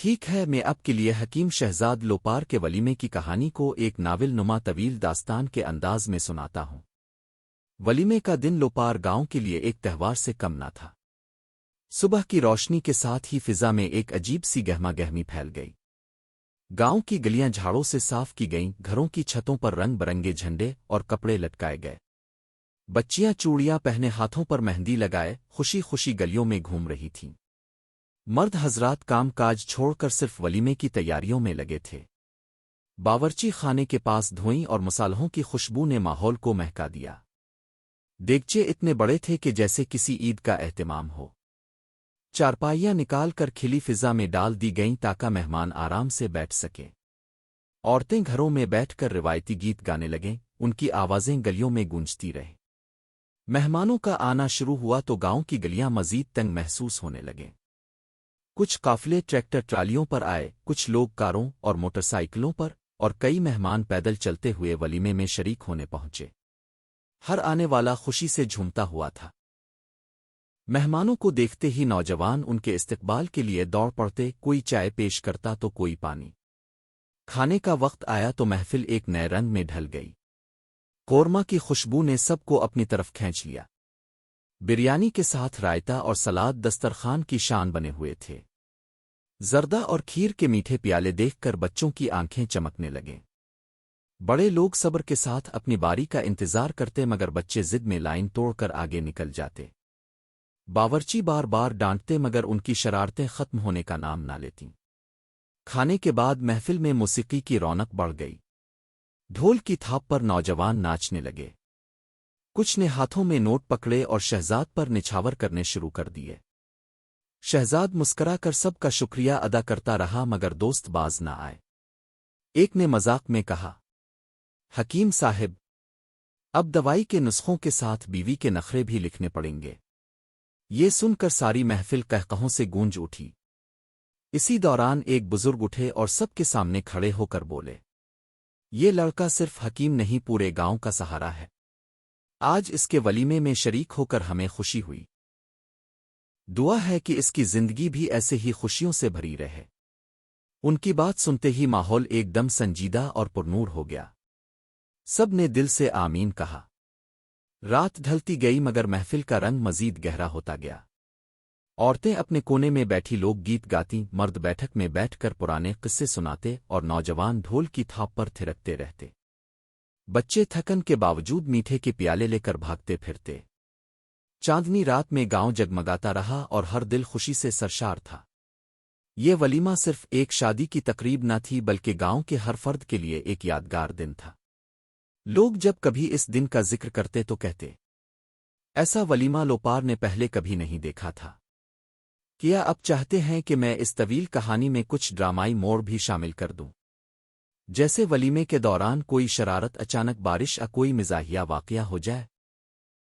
ٹھیک ہے، میں آپ کے لیے حکیم شہزاد لوپار کے ولیمے کی کہانی کو ایک ناول نما طویل داستان کے انداز میں سناتا ہوں۔ ولیمے کا دن لوپار گاؤں کے لیے ایک تہوار سے کم نہ تھا۔ صبح کی روشنی کے ساتھ ہی فضا میں ایک عجیب سی گہما گہمی پھیل گئی۔ گاؤں کی گلیاں جھاڑوں سے صاف کی گئیں، گھروں کی چھتوں پر رنگ برنگے جھنڈے اور کپڑے لٹکائے گئے۔ بچیاں چوڑیاں پہنے ہاتھوں پر مہندی لگائے خوشی خوشی گلیوں میں گھوم رہی تھیں۔ مرد حضرات کام کاج چھوڑ کر صرف ولیمے کی تیاریوں میں لگے تھے۔ باورچی خانے کے پاس دھوئیں اور مصالحوں کی خوشبو نے ماحول کو مہکا دیا۔ دیگچے اتنے بڑے تھے کہ جیسے کسی عید کا اہتمام ہو۔ چارپائیاں نکال کر کھلی فضا میں ڈال دی گئیں تاکہ مہمان آرام سے بیٹھ سکیں۔ عورتیں گھروں میں بیٹھ کر روایتی گیت گانے لگیں، ان کی آوازیں گلیوں میں گونجتی رہیں۔ مہمانوں کا آنا شروع ہوا تو گاؤں کی گلیاں مزید تنگ محسوس ہونے لگیں۔ کچھ قافلے ٹریکٹر ٹرالیوں پر آئے، کچھ لوگ کاروں اور موٹر سائیکلوں پر، اور کئی مہمان پیدل چلتے ہوئے ولیمے میں شریک ہونے پہنچے۔ ہر آنے والا خوشی سے جھومتا ہوا تھا۔ مہمانوں کو دیکھتے ہی نوجوان ان کے استقبال کے لیے دوڑ پڑتے، کوئی چائے پیش کرتا تو کوئی پانی۔ کھانے کا وقت آیا تو محفل ایک نئے رنگ میں ڈھل گئی۔ قورمہ کی خوشبو نے سب کو اپنی طرف کھینچ لیا۔ بریانی کے ساتھ رائتا اور سلاد دسترخوان کی شان بنے ہوئے تھے۔ زردہ اور کھیر کے میٹھے پیالے دیکھ کر بچوں کی آنکھیں چمکنے لگیں۔ بڑے لوگ صبر کے ساتھ اپنی باری کا انتظار کرتے مگر بچے ضد میں لائن توڑ کر آگے نکل جاتے۔ باورچی بار بار ڈانٹتے مگر ان کی شرارتیں ختم ہونے کا نام نہ لیتیں۔ کھانے کے بعد محفل میں موسیقی کی رونق بڑھ گئی۔ ڈھول کی تھاپ پر نوجوان ناچنے لگے۔ کچھ نے ہاتھوں میں نوٹ پکڑے اور شہزاد پر نچھاور کرنے شروع کر دیے۔ شہزاد مسکرا کر سب کا شکریہ ادا کرتا رہا مگر دوست باز نہ آئے۔ ایک نے مذاق میں کہا، حکیم صاحب، اب دوائی کے نسخوں کے ساتھ بیوی کے نخرے بھی لکھنے پڑیں گے۔ یہ سن کر ساری محفل قہقہوں سے گونج اٹھی۔ اسی دوران ایک بزرگ اٹھے اور سب کے سامنے کھڑے ہو کر بولے، یہ لڑکا صرف حکیم نہیں پورے گاؤں کا سہارا ہے۔ آج اس کے ولیمے میں شریک ہو کر ہمیں خوشی ہوئی۔ دعا ہے کہ اس کی زندگی بھی ایسے ہی خوشیوں سے بھری رہے۔ ان کی بات سنتے ہی ماحول ایک دم سنجیدہ اور پرنور ہو گیا۔ سب نے دل سے آمین کہا۔ رات ڈھلتی گئی مگر محفل کا رنگ مزید گہرا ہوتا گیا۔ عورتیں اپنے کونے میں بیٹھی لوگ گیت گاتیں، مرد بیٹھک میں بیٹھ کر پرانے قصے سناتے اور نوجوان ڈھول کی تھاپ پر تھرکتے رہتے۔ بچے تھکن کے باوجود میٹھے کے پیالے لے کر بھاگتے پھرتے۔ چاندنی رات میں گاؤں جگمگاتا رہا اور ہر دل خوشی سے سرشار تھا۔ یہ ولیمہ صرف ایک شادی کی تقریب نہ تھی بلکہ گاؤں کے ہر فرد کے لیے ایک یادگار دن تھا۔ لوگ جب کبھی اس دن کا ذکر کرتے تو کہتے، ایسا ولیمہ لوپار نے پہلے کبھی نہیں دیکھا تھا۔ کیا اب چاہتے ہیں کہ میں اس طویل کہانی میں کچھ ڈرامائی موڑ بھی شامل کر دوں؟ جیسے ولیمے کے دوران کوئی شرارت، اچانک بارش یا کوئی مزاحیہ واقعہ ہو جائے۔